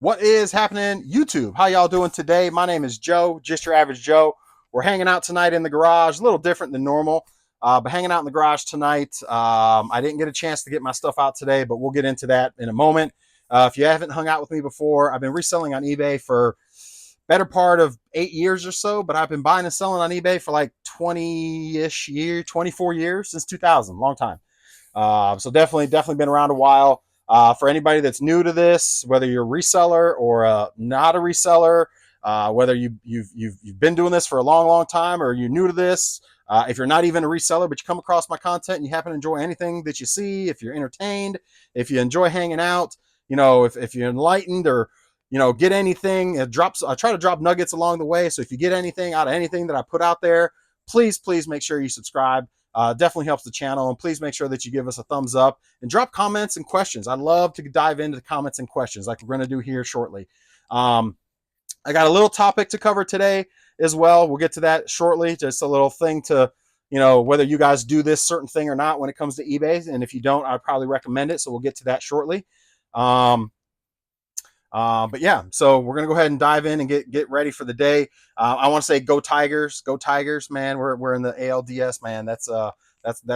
What is happening, YouTube? How y'all doing today? My name is Joe, just your average Joe. We're hanging out tonight in the garage, a little different than normal, but hanging out in the garage tonight. I didn't get a chance to get my stuff out today, but we'll get into that in a moment. If you haven't hung out with me before, I've been reselling on eBay for better part of 8 years or so, but I've been buying and selling on eBay for like 20-ish years, 24 years, since 2000, long time. So definitely been around a while. For anybody that's new to this, whether you're a reseller or not a reseller, whether you've been doing this for a long time or you're new to this, if you're not even a reseller but you come across my content and you happen to enjoy anything that you see, if you're entertained, if you enjoy hanging out, if you're enlightened or get anything, I try to drop nuggets along the way. So if you get anything out of anything that I put out there, please make sure you subscribe. Definitely helps the channel, and please make sure that you give us a thumbs up and drop comments and questions. I'd love to dive into the comments and questions like we're going to do here shortly. I got a little topic to cover today as well. We'll get to that shortly. Just a little thing to, whether you guys do this certain thing or not when it comes to eBay. And if you don't, I'd probably recommend it. So we'll get to that shortly. But yeah, so we're gonna go ahead and dive in and get ready for the day. I want to say go Tigers, man. We're in the ALDS, man. That's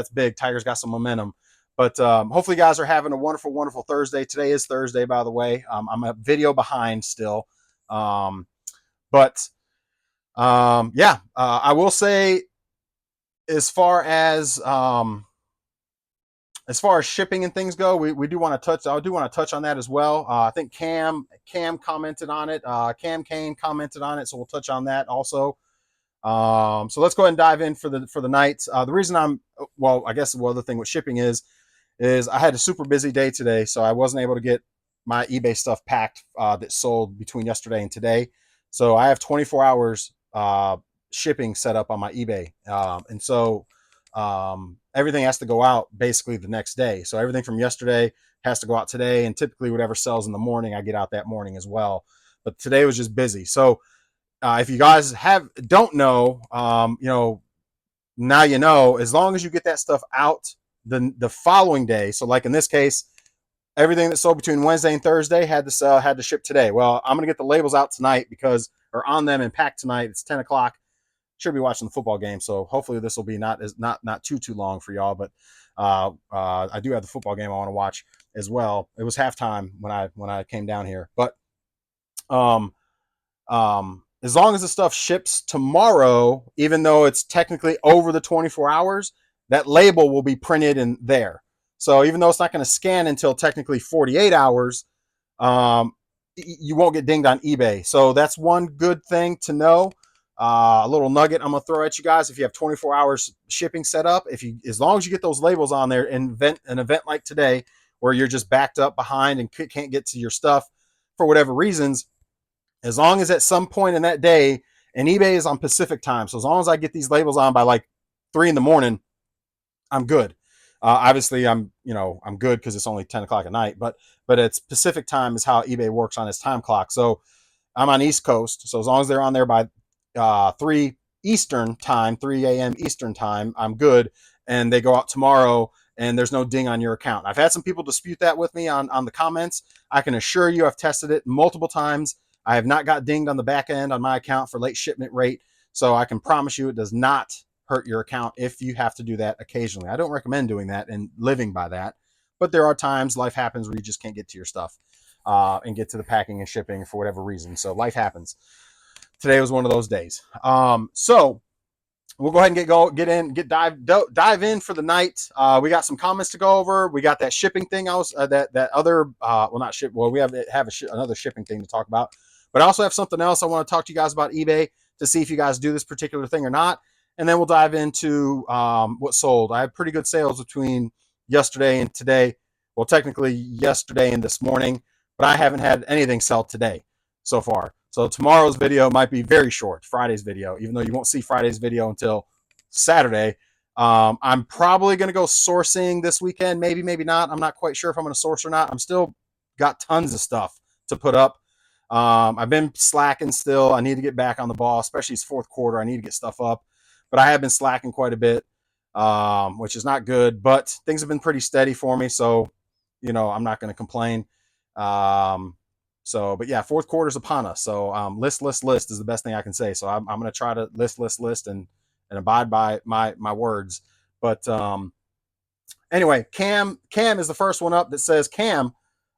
big. Tigers got some momentum. But hopefully you guys are having a wonderful Thursday. Today is Thursday, by the way. I'm a video behind still. Yeah, I will say as far as shipping and things go, we do want to touch. I do want to touch on that as well. I think Cam commented on it. Cam Kane commented on it, so we'll touch on that also. So let's go ahead and dive in for the night. The reason I guess the other thing with shipping is I had a super busy day today, so I wasn't able to get my eBay stuff packed that sold between yesterday and today. So I have 24 hours shipping set up on my eBay, and so everything has to go out basically the next day. So everything from yesterday has to go out today, and typically whatever sells in the morning, I get out that morning as well. But today was just busy. So if you guys don't know, now you know. As long as you get that stuff out the following day. So like in this case, everything that sold between Wednesday and Thursday had to ship today. Well, I'm gonna get the labels out tonight or on them and packed tonight. It's 10 o'clock. Should be watching the football game, so hopefully this will be not too long for y'all. But I do have the football game I want to watch as well. It was halftime when I came down here, but as long as the stuff ships tomorrow, even though it's technically over the 24 hours, that label will be printed in there. So even though it's not going to scan until technically 48 hours, you won't get dinged on eBay. So that's one good thing to know. A little nugget I'm gonna throw at you guys: if you have 24 hours shipping set up, as long as you get those labels on there, an event like today where you're just backed up behind and can't get to your stuff for whatever reasons, as long as at some point in that day, and eBay is on Pacific time, so as long as I get these labels on by like 3 a.m, I'm good. Obviously I'm good because it's only 10 o'clock at night, but it's Pacific time is how eBay works on its time clock. So I'm on East Coast, so as long as they're on there by 3 Eastern time, 3 a.m. Eastern time, I'm good. And they go out tomorrow and there's no ding on your account. I've had some people dispute that with me on the comments. I can assure you I've tested it multiple times. I have not got dinged on the back end on my account for late shipment rate. So I can promise you it does not hurt your account if you have to do that occasionally. I don't recommend doing that and living by that. But there are times life happens where you just can't get to your stuff and get to the packing and shipping for whatever reason. So life happens. Today was one of those days. So we'll go ahead and dive in for the night. We got some comments to go over. We got that shipping thing. That other not ship. Well, we have another shipping thing to talk about. But I also have something else I want to talk to you guys about eBay to see if you guys do this particular thing or not. And then we'll dive into what sold. I had pretty good sales between yesterday and today. Well, technically yesterday and this morning, but I haven't had anything sell today so far. So tomorrow's video might be very short, Friday's video, even though you won't see Friday's video until Saturday. I'm probably going to go sourcing this weekend. Maybe not. I'm not quite sure if I'm going to source or not. I'm still got tons of stuff to put up. I've been slacking still. I need to get back on the ball, especially it's fourth quarter. I need to get stuff up. But I have been slacking quite a bit, which is not good. But things have been pretty steady for me, so I'm not going to complain. So, but yeah, fourth quarter's upon us. So list is the best thing I can say. So I'm going to try to list and abide by my words. But anyway, Cam is the first one up that says Cam.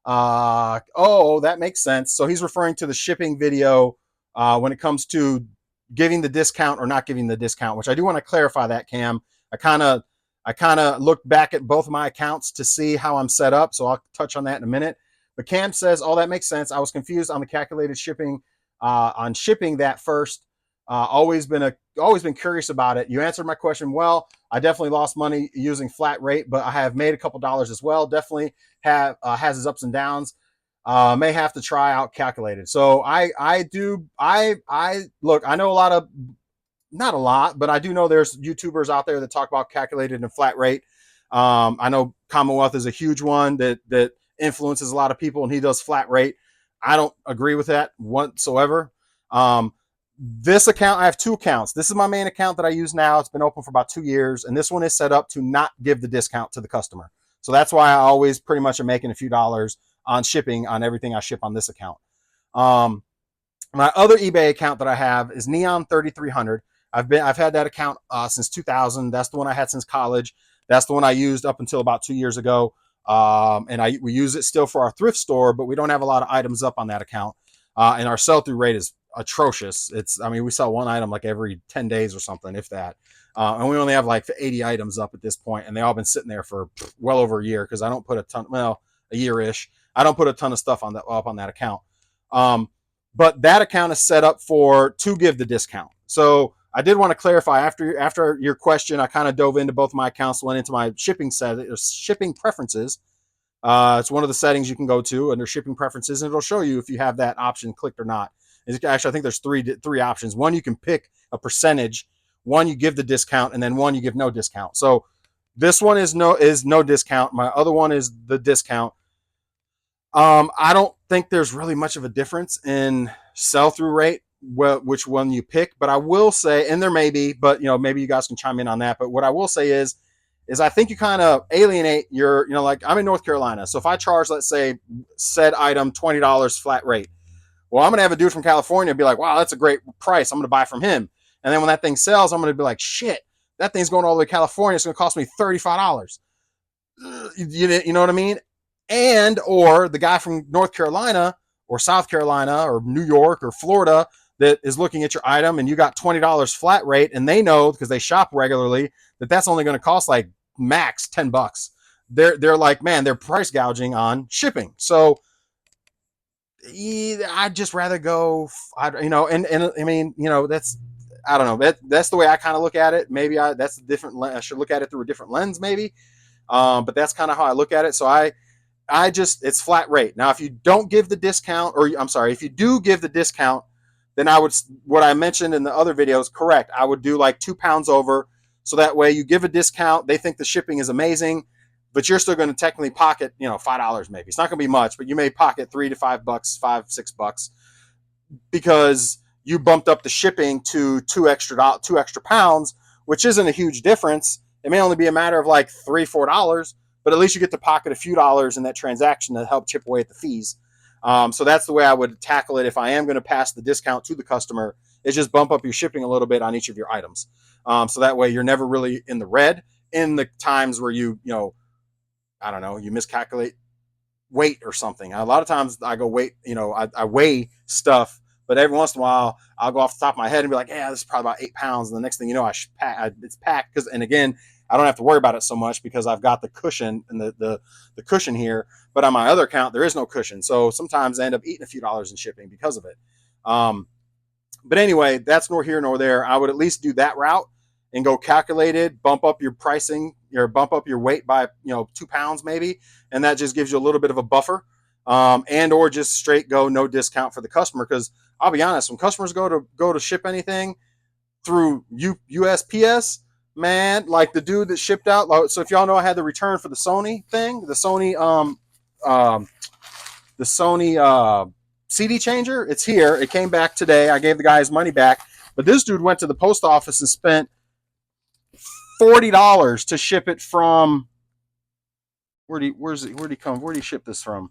Oh, that makes sense. So he's referring to the shipping video when it comes to giving the discount or not giving the discount, which I do want to clarify that, Cam. I kind of looked back at both of my accounts to see how I'm set up, so I'll touch on that in a minute. But Cam says, "Oh, that makes sense. I was confused on the calculated shipping on shipping that first. Always been curious about it. You answered my question well. I definitely lost money using flat rate, but I have made a couple dollars as well. Definitely have has its ups and downs. May have to try out calculated. So I look. I know a lot of not a lot, but I do know there's YouTubers out there that talk about calculated and flat rate. I know Commonwealth is a huge one that influences a lot of people, and he does flat rate. I don't agree with that whatsoever. This account, I have two accounts. This is my main account that I use now. It's been open for about 2 years, and this one is set up to not give the discount to the customer. So that's why I always pretty much am making a few dollars on shipping on everything I ship on this account. My other eBay account that I have is Neon 3300. I've had that account since 2000. That's the one I had since college. That's the one I used up until about 2 years ago. And we use it still for our thrift store, but we don't have a lot of items up on that account. And our sell through rate is atrocious. We sell one item like every 10 days or something, if that. And we only have like 80 items up at this point, and they all been sitting there for well over a year because I don't put a year-ish. I don't put a ton of stuff up on that account. But that account is set up to give the discount. So I did want to clarify after your question, I kind of dove into both my accounts, went into my shipping preferences. It's one of the settings you can go to under shipping preferences, and it'll show you if you have that option clicked or not. Actually, I think there's three options. One, you can pick a percentage. One, you give the discount, and then one, you give no discount. So this one is no discount. My other one is the discount. I don't think there's really much of a difference in sell through rate, which one you pick. But I will say, and there may be, but maybe you guys can chime in on that. But what I will say is I think you kind of alienate like I'm in North Carolina. So if I charge, let's say, said item $20 flat rate, well, I'm going to have a dude from California be like, wow, that's a great price. I'm going to buy from him. And then when that thing sells, I'm going to be like, shit, that thing's going all the way to California. It's going to cost me $35. You know what I mean? And or the guy from North Carolina or South Carolina or New York or Florida that is looking at your item and you got $20 flat rate, and they know because they shop regularly that that's only going to cost like max $10. They're like, man, they're price gouging on shipping. So I'd just rather go, and I mean, that's, I don't know, that's the way I kind of look at it. Maybe that's a different. I should look at it through a different lens, maybe. But that's kind of how I look at it. So it's flat rate. Now, if you don't give the discount, or I'm sorry, if you do give the discount, then what I mentioned in the other videos, correct. I would do like 2 pounds over. So that way you give a discount. They think the shipping is amazing, but you're still going to technically pocket, $5 maybe. It's not going to be much, but you may pocket $3 to $5, $5-6 because you bumped up the shipping to two extra pounds, which isn't a huge difference. It may only be a matter of like $3-4, but at least you get to pocket a few dollars in that transaction to help chip away at the fees. So that's the way I would tackle it if I am going to pass the discount to the customer, is just bump up your shipping a little bit on each of your items. So that way you're never really in the red in the times where I don't know, you miscalculate weight or something. A lot of times I go weight, I weigh stuff, but every once in a while I'll go off the top of my head and be like, yeah, this is probably about 8 pounds. And the next thing you know, it's packed and again, I don't have to worry about it so much because I've got the cushion and the cushion here. But on my other account, there is no cushion. So sometimes I end up eating a few dollars in shipping because of it. But anyway, that's nor here nor there. I would at least do that route and go calculated, bump up your pricing, or bump up your weight by 2 pounds maybe, and that just gives you a little bit of a buffer. And or just straight go no discount for the customer, because I'll be honest, when customers go to ship anything through USPS, man, like the dude that shipped out. So if y'all know, I had the return for the Sony thing, the Sony CD changer. It's here. It came back today. I gave the guy his money back, but this dude went to the post office and spent $40 to ship it from. Where'd he ship this from?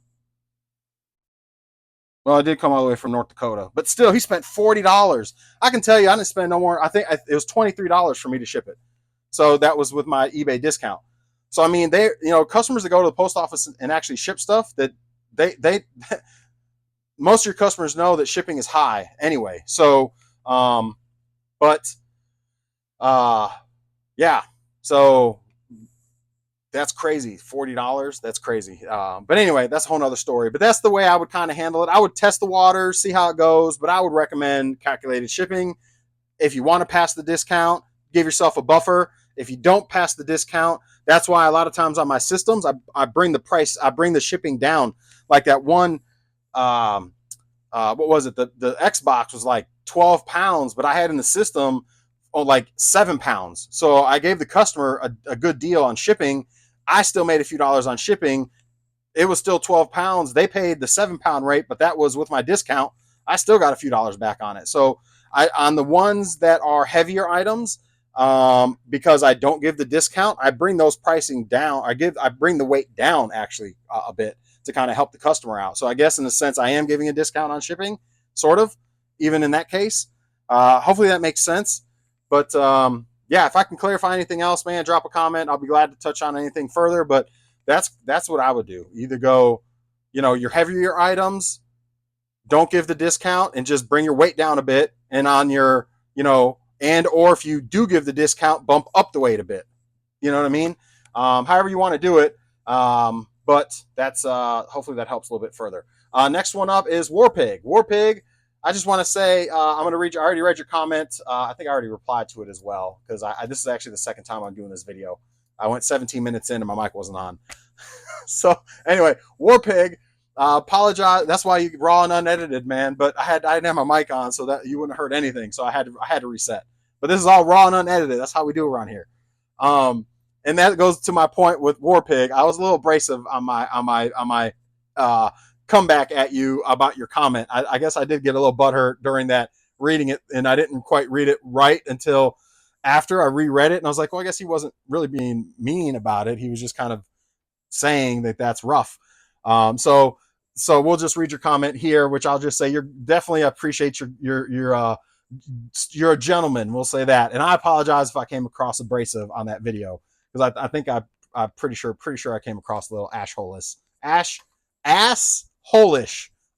Well, I did come all the way from North Dakota, but still, he spent $40. I can tell you, I didn't spend no more. I think it was $23 for me to ship it. So that was with my eBay discount. So I mean, they, customers that go to the post office and actually ship stuff, that they most of your customers know that shipping is high anyway. So, but uh, yeah. So that's crazy. $40. That's crazy. But anyway, that's a whole nother story. But that's the way I would kind of handle it. I would test the waters, see how it goes, but I would recommend calculated shipping. If you want to pass the discount, give yourself a buffer. If you don't pass the discount, that's why a lot of times on my systems, I bring the price, I bring the shipping down. Like that one, what was it? The Xbox was like 12 pounds, but I had in the system like 7 pounds. So I gave the customer a good deal on shipping. I still made a few dollars on shipping. It was still 12 pounds. They paid the 7 pound rate, but that was with my discount. I still got a few dollars back on it. So on the ones that are heavier items, because I don't give the discount, I bring those pricing down. I bring the weight down actually a bit to kind of help the customer out. So I guess in a sense, I am giving a discount on shipping, sort of, even in that case. Hopefully that makes sense. But yeah, if I can clarify anything else, man, drop a comment. I'll be glad to touch on anything further. But that's what I would do. Either go, your heavier items, don't give the discount and just bring your weight down a bit. And on your, and or if you do give the discount, bump up the weight a bit. You know what I mean? However you want to do it. But that's hopefully that helps a little bit further. Next one up is Warpig. Warpig, I just want to say I'm going to read. I already read your comment. I think I already replied to it as well because this is actually the second time I'm doing this video. I went 17 minutes in and my mic wasn't on. So anyway, Warpig, apologize. That's why you raw and unedited, man. But I didn't have my mic on, so that you wouldn't have heard anything. So I had to reset. But this is all raw and unedited. That's how we do around here. And that goes to my point with Warpig. I was a little abrasive on my comeback at you about your comment. I guess I did get a little butthurt during that reading it, and I didn't quite read it right until after I reread it, and I was like, well, I guess he wasn't really being mean about it. He was just kind of saying that that's rough. So we'll just read your comment here, which I'll just say you're definitely appreciate you're a gentleman. We'll say that, and I apologize if I came across abrasive on that video because I think I'm pretty sure I came across a little assholish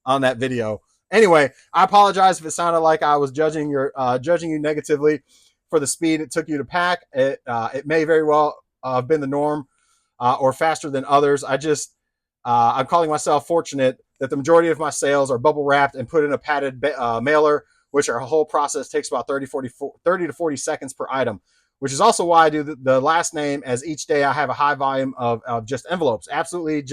on that video. Anyway, I apologize if it sounded like I was judging you negatively for the speed it took you to pack. It may very well have been the norm or faster than others. I'm calling myself fortunate that the majority of my sales are bubble wrapped and put in a padded mailer, which our whole process takes about 30 to 40 seconds per item, which is also why I do the last name, as each day I have a high volume of just envelopes. Absolutely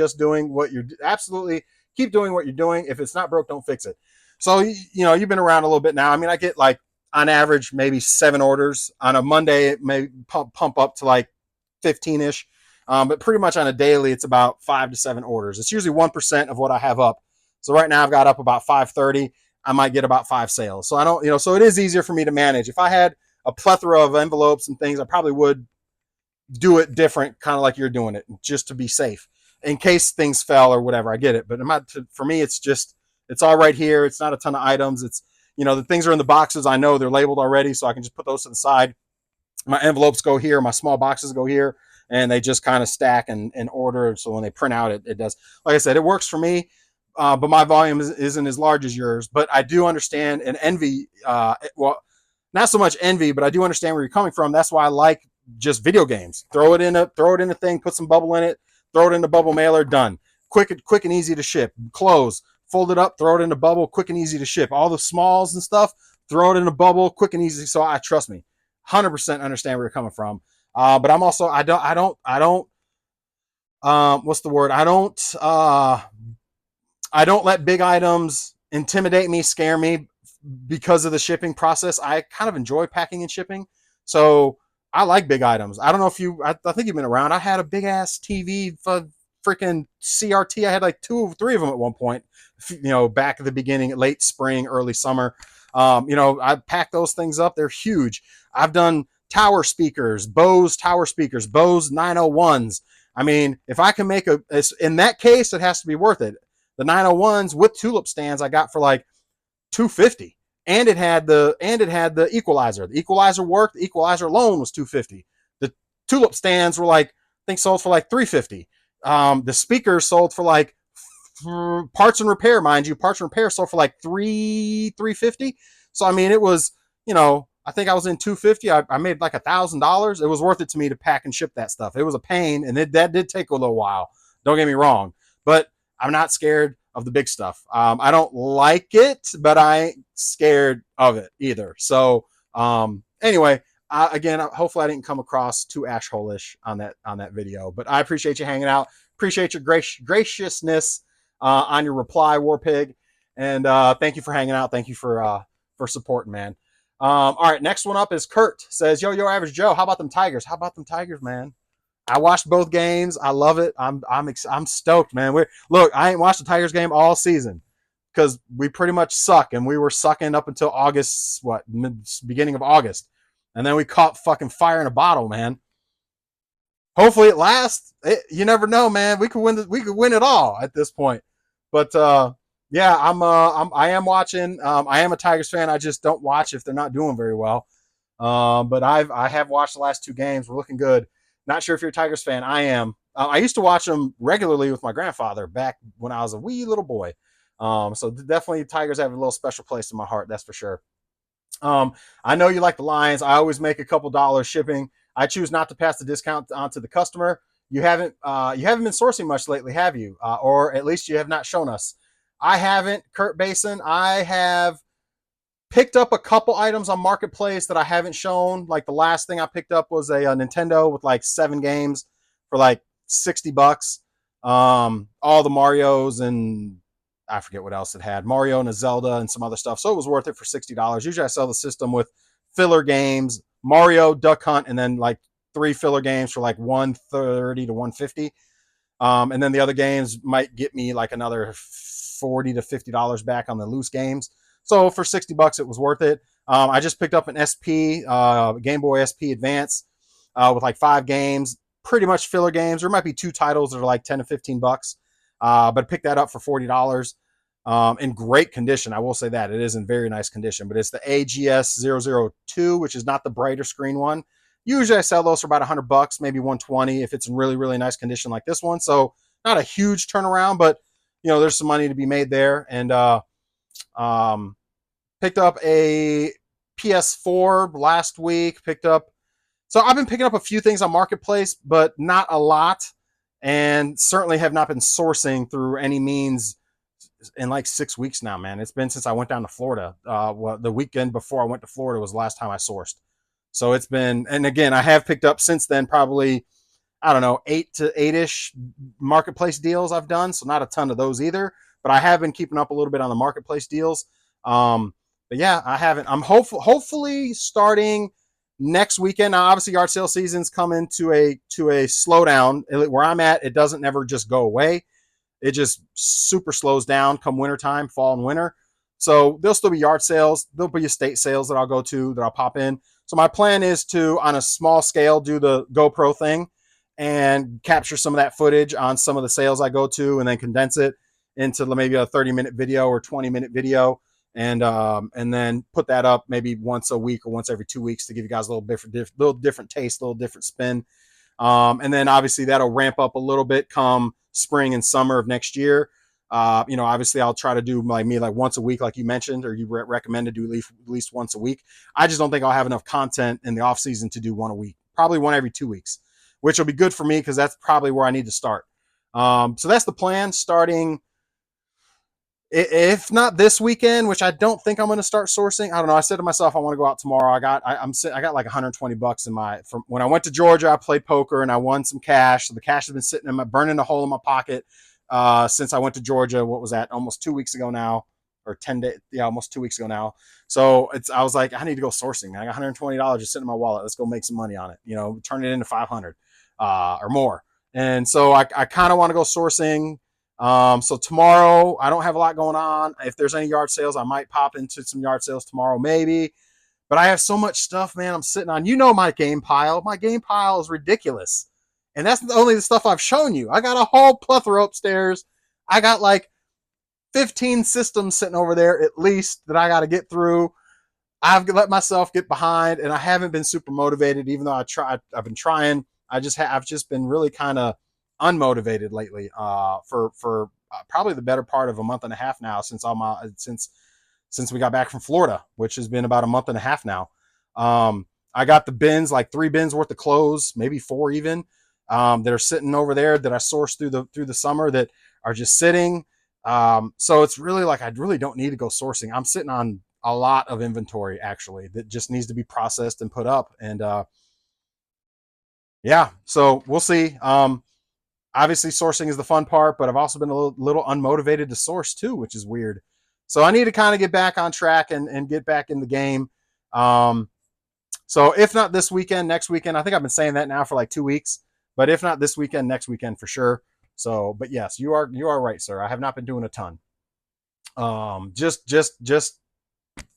absolutely keep doing what you're doing. If it's not broke, don't fix it. So, you've been around a little bit now. I mean, I get like on average, maybe 7 orders on a Monday. It may pump up to like 15-ish. But pretty much on a daily, it's about 5 to 7 orders. It's usually 1% of what I have up. So right now I've got up about 530. I might get about 5 sales. So I don't, so it is easier for me to manage. If I had a plethora of envelopes and things, I probably would do it different, kind of like you're doing it, just to be safe in case things fell or whatever. I get it. But for me, it's all right here. It's not a ton of items. It's, the things are in the boxes. I know they're labeled already, so I can just put those to the side. My envelopes go here. My small boxes go here. And they just kind of stack and order. So when they print out, it does. Like I said, it works for me, but my volume isn't as large as yours. But I do understand and envy, well, not so much envy, but I do understand where you're coming from. That's why I like just video games. Throw it in a thing, put some bubble in it, throw it in the bubble mailer, done. Quick and easy to ship. Close, fold it up, throw it in the bubble, quick and easy to ship. All the smalls and stuff, throw it in a bubble, quick and easy. So trust me, 100% understand where you're coming from. But I'm also, I don't, what's the word? I don't let big items intimidate me, scare me because of the shipping process. I kind of enjoy packing and shipping. So I like big items. I don't know if I think you've been around. I had a big ass TV for freaking CRT. I had like 2 or 3 of them at one point, back at the beginning, late spring, early summer. I packed those things up. They're huge. I've done tower speakers, Bose 901s. I mean, if I can make in that case, it has to be worth it. The 901s with tulip stands I got for like $250, and it had the equalizer. The equalizer worked. The equalizer alone was $250. The tulip stands were like, I think, sold for like $350. The speakers sold for like, for parts and repair, mind you, parts and repair sold for like $350. So I mean, it was, I think I was in $250. I made like $1,000. It was worth it to me to pack and ship that stuff. It was a pain, and that did take a little while. Don't get me wrong, but I'm not scared of the big stuff. I don't like it, but I ain't scared of it either. So anyway, again, hopefully I didn't come across too ashhole-ish on that video. But I appreciate you hanging out. Appreciate your graciousness on your reply, Warpig, and thank you for hanging out. Thank you for supporting, man. All right, next one up is Kurt. Says, yo, Average Joe, how about them Tigers? How about them Tigers, man? I watched both games. I love it. I'm stoked, man. Look, I ain't watched the Tigers game all season because we pretty much suck, and we were sucking up until August, beginning of August, and then we caught fucking fire in a bottle, man. Hopefully it lasts. You never know, man. We could win it all at this point. But yeah, I am watching. I am a Tigers fan. I just don't watch if they're not doing very well. But I have watched the last two games. We're looking good. Not sure if you're a Tigers fan. I am. I used to watch them regularly with my grandfather back when I was a wee little boy. So definitely Tigers have a little special place in my heart. That's for sure. I know you like the Lions. I always make a couple dollars shipping. I choose not to pass the discount on to the customer. You haven't been sourcing much lately, have you? Or at least you have not shown us. I haven't, Kurt Basin. I have picked up a couple items on Marketplace that I haven't shown. Like the last thing I picked up was a Nintendo with like 7 games for like $60. All the Marios and I forget what else it had. Mario and a Zelda and some other stuff. So it was worth it for $60. Usually I sell the system with filler games, Mario, Duck Hunt, and then like 3 filler games for like $130 to $150. And then the other games might get me like another $40 to $50 back on the loose games. So for $60, it was worth it. I just picked up an SP, Game Boy SP Advance, with like 5 games, pretty much filler games. There might be 2 titles that are like $10 to $15. But I picked that up for $40. In great condition. I will say that it is in very nice condition, but it's the AGS-002, which is not the brighter screen one. Usually I sell those for about $100, maybe $120 if it's in really, really nice condition like this one. So not a huge turnaround, but there's some money to be made there. And picked up a PS4 last week. So I've been picking up a few things on Marketplace, but not a lot, and certainly have not been sourcing through any means in like 6 weeks now, man. It's been since I went down to Florida. The weekend before I went to Florida was the last time I sourced. So it's been, and again, I have picked up since then probably, I don't know, 8 to 8-ish Marketplace deals I've done. So not a ton of those either, but I have been keeping up a little bit on the Marketplace deals. But yeah, I haven't. I'm hopefully starting next weekend. Now, obviously, yard sale season's coming to a slowdown. Where I'm at, it doesn't never just go away. It just super slows down come wintertime, fall and winter. So there'll still be yard sales. There'll be estate sales that I'll go to, that I'll pop in. So my plan is to, on a small scale, do the GoPro thing and capture some of that footage on some of the sales I go to, and then condense it into maybe a 30-minute video or 20-minute video. And then put that up maybe once a week or once every 2 weeks to give you guys a little different taste, a little different spin. And then obviously that'll ramp up a little bit come spring and summer of next year. Obviously I'll try to do like once a week, like you mentioned, or you recommend to do at least once a week. I just don't think I'll have enough content in the off season to do one a week, probably one every 2 weeks, which will be good for me because that's probably where I need to start. So that's the plan, starting, if not this weekend, which I don't think I'm going to start sourcing. I don't know. I said to myself, I want to go out tomorrow. I got like $120 from when I went to Georgia. I played poker and I won some cash. So the cash has been sitting burning a hole in my pocket since I went to Georgia. What was that? Almost 2 weeks ago now, or 10 days? Yeah, almost 2 weeks ago now. So I was like, I need to go sourcing. I got $120 just sitting in my wallet. Let's go make some money on it. Turn it into 500 or more. And so I kind of want to go sourcing. So tomorrow I don't have a lot going on. If there's any yard sales, I might pop into some yard sales tomorrow, maybe. But I have so much stuff, man, I'm sitting on. My game pile. My game pile is ridiculous. And that's only the stuff I've shown you. I got a whole plethora upstairs. I got like 15 systems sitting over there at least that I got to get through. I've let myself get behind, and I haven't been super motivated, even though I've been trying. I've just been really kind of unmotivated lately. For probably the better part of a month and a half now since we got back from Florida, which has been about a month and a half now. I got the bins, like 3 bins worth of clothes, maybe 4 even, that are sitting over there that I sourced through the summer that are just sitting. So it's really like I really don't need to go sourcing. I'm sitting on a lot of inventory actually that just needs to be processed and put up. And yeah, so we'll see. Obviously sourcing is the fun part, but I've also been a little unmotivated to source too, which is weird. So I need to kind of get back on track and get back in the game. So if not this weekend, next weekend. I think I've been saying that now for like 2 weeks, but if not this weekend, next weekend for sure. So, but yes, you are right, sir. I have not been doing a ton. Just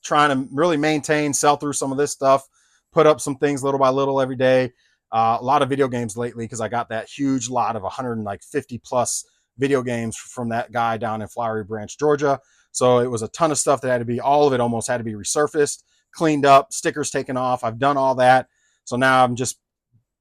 trying to really maintain, sell through some of this stuff, put up some things little by little every day. A lot of video games lately because I got that huge lot of 150 plus video games from that guy down in Flowery Branch, Georgia. So it was a ton of stuff that had to be, all of it almost had to be resurfaced, cleaned up, stickers taken off. I've done all that. So now I'm just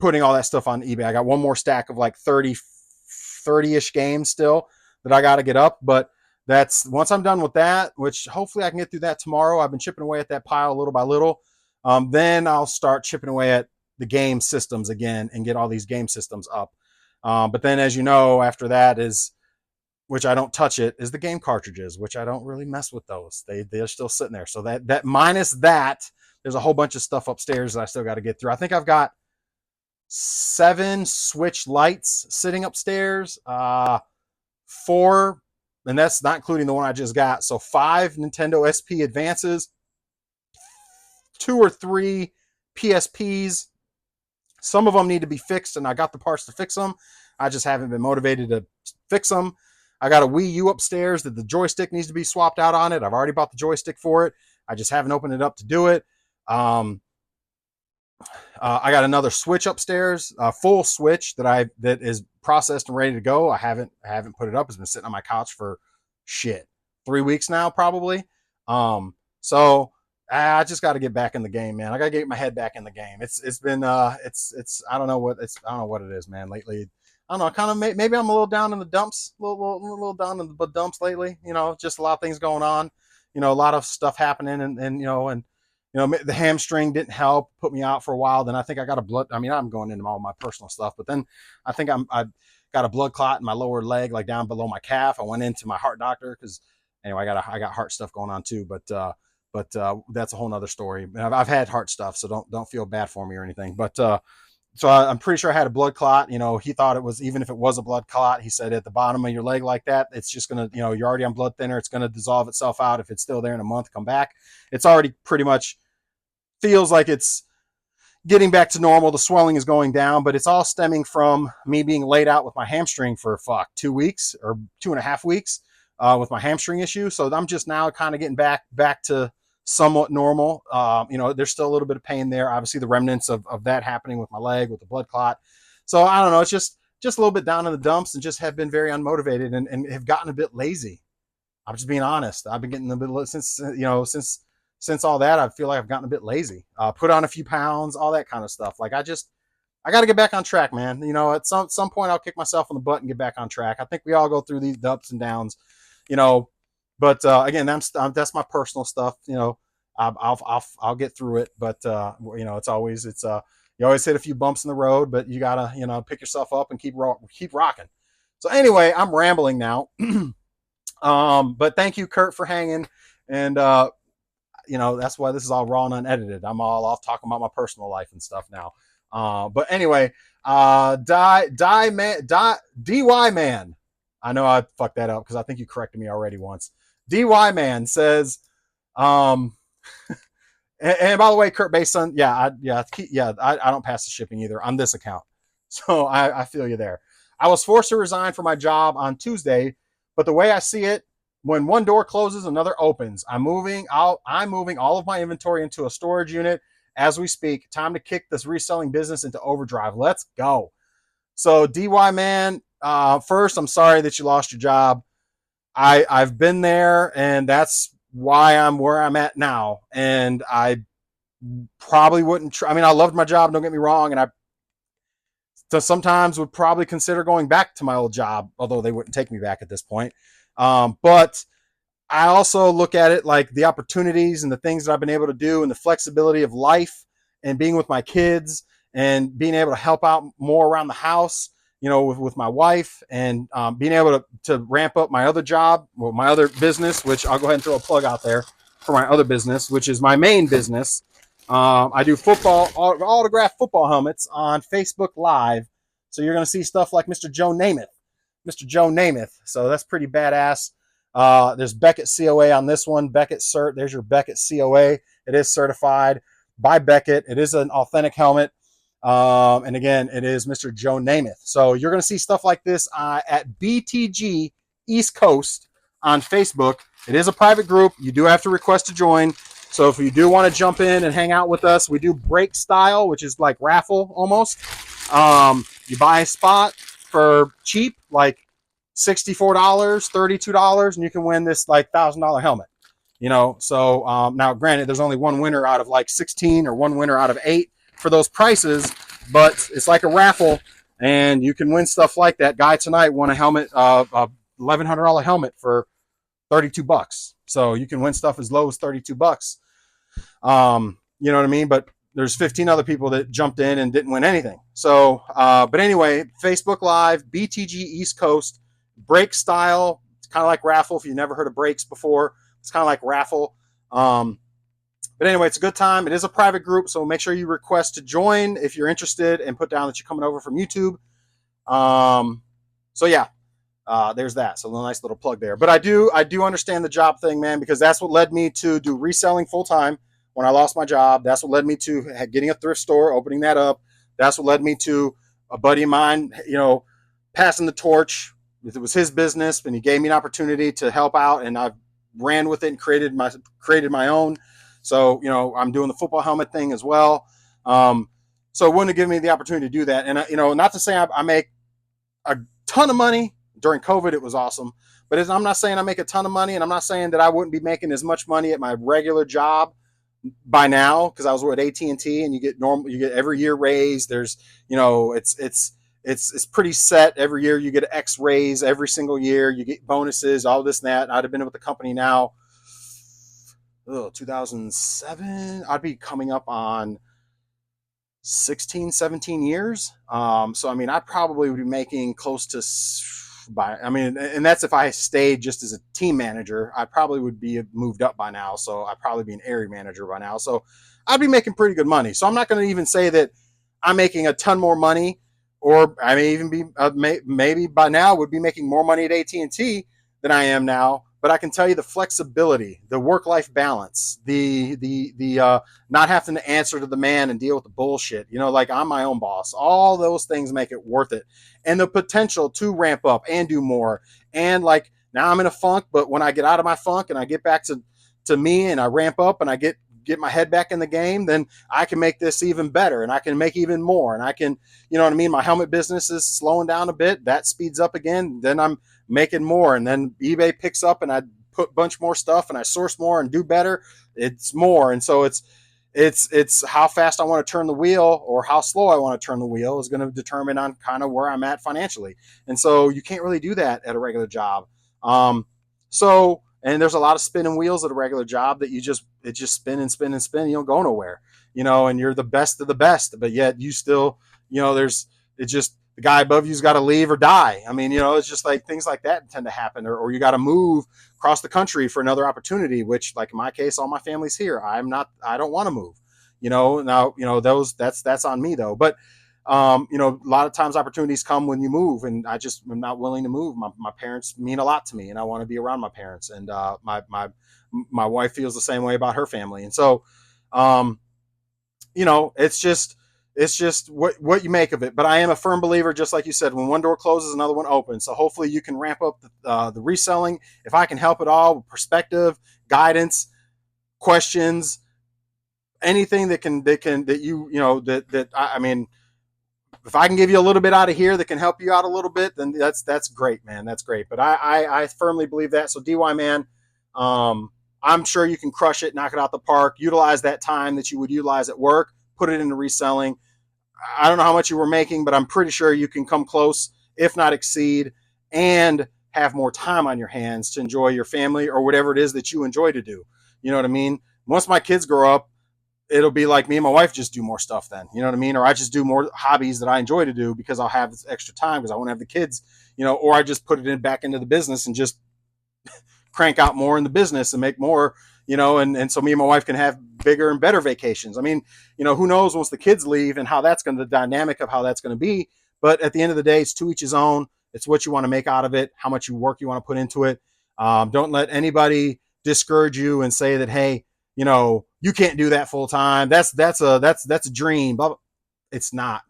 putting all that stuff on eBay. I got one more stack of like 30-ish games still that I got to get up. But that's once I'm done with that, which hopefully I can get through that tomorrow. I've been chipping away at that pile little by little. Then I'll start chipping away at the game systems again and get all these game systems up. But then, as you know, after that is, which I don't touch it, is the game cartridges, which I don't really mess with those. They're still sitting there. So that minus that, there's a whole bunch of stuff upstairs that I still got to get through. I think I've got 7 Switch lights sitting upstairs, 4, and that's not including the one I just got. So 5 Nintendo SP Advances, 2 or 3 PSPs. Some of them need to be fixed, and I got the parts to fix them. I just haven't been motivated to fix them. I got a Wii U upstairs that the joystick needs to be swapped out on it. I've already bought the joystick for it. I just haven't opened it up to do it. I got another Switch upstairs, a full Switch that is processed and ready to go. I haven't put it up. It's been sitting on my couch for 3 weeks now, probably. So I just got to get back in the game, man. I got to get my head back in the game. It's been I don't know what it is, man. Lately, I don't know. Kind of maybe I'm a little down in the dumps, a little down in the dumps lately. You know, just a lot of things going on. You know, a lot of stuff happening, and the hamstring didn't help, put me out for a while. Then I think I got a blood. I mean, I'm going into all my personal stuff, but then I think I got a blood clot in my lower leg, like down below my calf. I went into my heart doctor because anyway, I got heart stuff going on too, but that's a whole nother story. I've had heart stuff, so don't feel bad for me or anything. But so I'm pretty sure I had a blood clot. You know, he thought it was, even if it was a blood clot, he said at the bottom of your leg like that, it's just gonna, you're already on blood thinner. It's gonna dissolve itself out. If it's still there in a month, come back. It's already pretty much feels like it's getting back to normal. The swelling is going down, but it's all stemming from me being laid out with my hamstring for 2 weeks or 2.5 weeks with my hamstring issue. So I'm just now kind of getting back to somewhat normal. There's still a little bit of pain there. Obviously, the remnants of that happening with my leg with the blood clot. So I don't know. It's just a little bit down in the dumps and just have been very unmotivated and have gotten a bit lazy. I'm just being honest. I've been getting a bit since all that. I feel like I've gotten a bit lazy. Put on a few pounds, all that kind of stuff. Like I got to get back on track, man. At some point I'll kick myself in the butt and get back on track. I think we all go through these ups and downs, But again, that's my personal stuff. I'll get through it. But it's always you always hit a few bumps in the road, but you gotta pick yourself up and keep rocking. So anyway, I'm rambling now. But thank you, Kurt, for hanging. And that's why this is all raw and unedited. I'm all off talking about my personal life and stuff now. But anyway, DY Man. I know I fucked that up because I think you corrected me already once. DY Man says, and by the way, Kurt Bason, I don't pass the shipping either on this account. So I feel you there. I was forced to resign from my job on Tuesday, but the way I see it, when one door closes, another opens. I'm moving all of my inventory into a storage unit as we speak. Time to kick this reselling business into overdrive. Let's go. So DY Man, first, I'm sorry that you lost your job. I've been there, and that's why I'm where I'm at now. And I probably wouldn't try. I mean, I loved my job, don't get me wrong, and I sometimes would probably consider going back to my old job, although they wouldn't take me back at this point. But I also look at it like the opportunities and the things that I've been able to do and the flexibility of life and being with my kids and being able to help out more around the house, with my wife, and being able to ramp up my other job, well, my other business, which I'll go ahead and throw a plug out there for my other business, which is my main business. I do autographed football helmets on Facebook Live. So you're going to see stuff like Mr. Joe Namath. So that's pretty badass. There's Beckett COA on this one. Beckett cert. There's your Beckett COA. It is certified by Beckett. It is an authentic helmet. And again, it is Mr. Joe Namath. So you're going to see stuff like this at BTG East Coast on Facebook. It is a private group. You do have to request to join. So if you do want to jump in and hang out with us, we do break style, which is like raffle almost. You buy a spot for cheap, like $64, $32, and you can win this like $1,000 helmet. So now granted, there's only one winner out of like 16 or one winner out of 8 for those prices, but it's like a raffle, and you can win stuff like that. Guy tonight won a helmet, a $1,100 helmet for $32. So you can win stuff as low as $32. You know what I mean? But there's 15 other people that jumped in and didn't win anything. So, but anyway, Facebook Live, BTG East Coast, break style. It's kind of like raffle. If you've never heard of breaks before, it's kind of like raffle. But anyway, it's a good time. It is a private group, so make sure you request to join if you're interested, and put down that you're coming over from YouTube. So yeah, there's that. So a nice little plug there. But I do understand the job thing, man, because that's what led me to do reselling full time when I lost my job. That's what led me to getting a thrift store, opening that up. That's what led me to a buddy of mine, passing the torch. It was his business, and he gave me an opportunity to help out, and I ran with it and created my own. So, I'm doing the football helmet thing as well. So it wouldn't have given me the opportunity to do that. And, not to say I make a ton of money. During COVID, it was awesome. But I'm not saying I make a ton of money, and I'm not saying that I wouldn't be making as much money at my regular job by now, because I was with AT&T, and you get every year raise. There's, it's pretty set. Every year you get an X raise every single year. You get bonuses, all this and that. I'd have been with the company now 2007. I'd be coming up on 16, 17 years. So, I mean, I probably would be making close to and that's if I stayed just as a team manager. I probably would be moved up by now. So I'd probably be an area manager by now. So I'd be making pretty good money. So I'm not going to even say that I'm making a ton more money, or I may even be, maybe by now would be making more money at AT&T than I am now. But I can tell you the flexibility, the work-life balance, the not having to answer to the man and deal with the bullshit. Like I'm my own boss. All those things make it worth it, and the potential to ramp up and do more. And like now I'm in a funk, but when I get out of my funk and I get back to me, and I ramp up and I get my head back in the game, then I can make this even better, and I can make even more, and I can, my helmet business is slowing down a bit. That speeds up again. Then I'm making more, and then eBay picks up, and I put a bunch more stuff, and I source more and do better. It's more. And so it's how fast I want to turn the wheel, or how slow I want to turn the wheel, is going to determine on kind of where I'm at financially. And so you can't really do that at a regular job. And there's a lot of spinning wheels at a regular job that it just spin and spin and spin. You don't go nowhere, and you're the best of the best, but yet you still, the guy above you's got to leave or die. I mean, it's just like things like that tend to happen, or you got to move across the country for another opportunity, which, like in my case, all my family's here. I don't want to move, now, that's on me though. But, a lot of times opportunities come when you move, and I'm not willing to move. My parents mean a lot to me, and I want to be around my parents. And, my wife feels the same way about her family. And so, it's just what you make of it. But I am a firm believer, just like you said, when one door closes, another one opens. So hopefully you can ramp up the reselling. If I can help at all with perspective, guidance, questions, anything that if I can give you a little bit out of here that can help you out a little bit, then that's great, man. That's great. But I firmly believe that. So DY, man, I'm sure you can crush it, knock it out the park, utilize that time that you would utilize at work, put it into reselling. I don't know how much you were making, but I'm pretty sure you can come close, if not exceed, and have more time on your hands to enjoy your family or whatever it is that you enjoy to do. You know what I mean? Once my kids grow up, it'll be like me and my wife just do more stuff then. You know what I mean? Or I just do more hobbies that I enjoy to do because I'll have this extra time because I won't have the kids, or I just put it back into the business and just crank out more in the business and make more, and so me and my wife can have bigger and better vacations. I mean, who knows once the kids leave and how that's going to, the dynamic of how that's going to be. But at the end of the day, it's to each his own. It's what you want to make out of it, how much work you want to put into it. Don't let anybody discourage you and say that, hey, you can't do that full time. That's a dream. But it's not.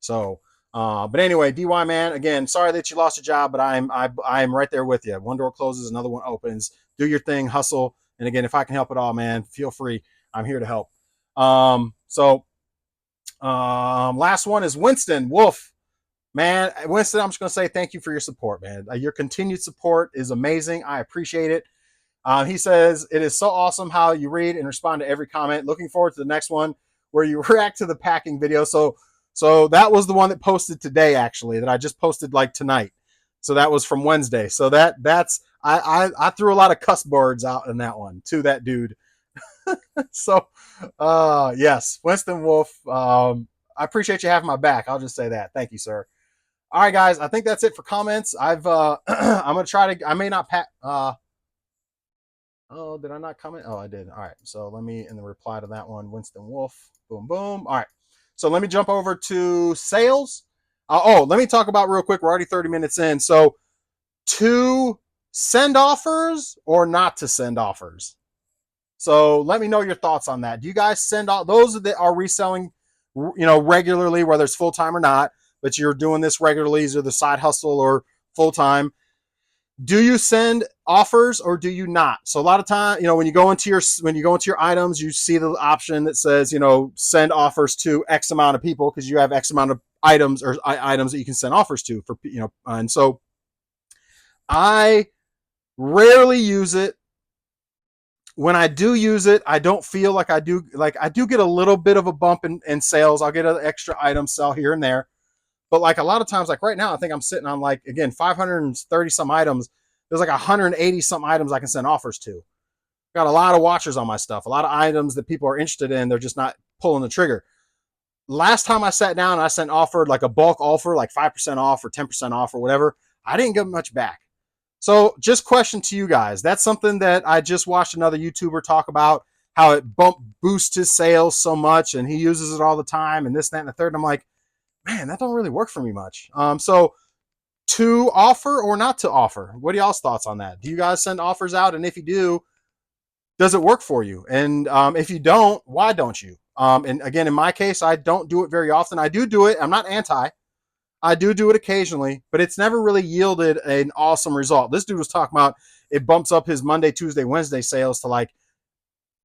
So, but anyway, DY, man, again, sorry that you lost your job, but I'm right there with you. One door closes, another one opens. Do your thing, hustle. And again, if I can help at all, man, feel free. I'm here to help. Last one is Winston Wolf. Man, Winston, I'm just going to say thank you for your support, man. Your continued support is amazing. I appreciate it. He says, it is so awesome how you read and respond to every comment. Looking forward to the next one where you react to the packing video. So that was the one that posted today, actually, that I just posted like tonight. So that was from Wednesday. So that's I threw a lot of cuss words out in that one to that dude. So yes, Winston Wolf, I appreciate you having my back. I'll just say that. Thank you, sir. All right, guys, I think that's it for comments. I'm gonna try to, I may not pack. Oh, did I not comment? Oh, I did. All right. So let me, in the reply to that one, Winston Wolf, boom, boom. All right. So let me jump over to sales. Let me talk about real quick. We're already 30 minutes in. So to send offers or not to send offers. So let me know your thoughts on that. Do you guys send out those that are reselling, regularly, whether it's full-time or not, but you're doing this regularly, either the side hustle or full-time? Do you send offers or do you not? So a lot of time, when you go into your items, you see the option that says, send offers to X amount of people because you have X amount of items or items that you can send offers to for, and so I rarely use it. When I do use it, I don't feel like I do get a little bit of a bump in sales. I'll get an extra item sell here and there. But like a lot of times, like right now, I think I'm sitting on 530 some items. There's like 180 some items I can send offers to. Got a lot of watchers on my stuff, a lot of items that people are interested in. They're just not pulling the trigger. Last time I sat down and I sent offered like a bulk offer, like 5% off or 10% off or whatever, I didn't get much back. So just question to you guys. That's something that I just watched another YouTuber talk about, how it boosts his sales so much and he uses it all the time and this, that, and the third. And I'm like, man, that don't really work for me much. So to offer or not to offer, what are y'all's thoughts on that? Do you guys send offers out? And if you do, does it work for you? And if you don't, why don't you? And again, in my case, I don't do it very often. I do it. I'm not anti. I do it occasionally, but it's never really yielded an awesome result. This dude was talking about it bumps up his Monday, Tuesday, Wednesday sales to like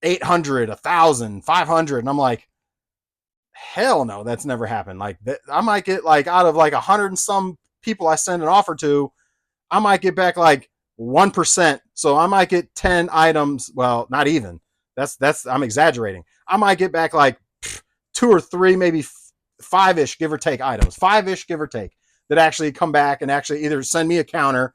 800, 1,000, 500. And I'm like, hell no, that's never happened. Like I might get like out of like 100 and some people I send an offer to, I might get back like 1%. So I might get 10 items. Well, not even. That's I'm exaggerating. I might get back like 2 or 3, maybe 5-ish, give or take items, 5-ish, give or take, that actually come back and actually either send me a counter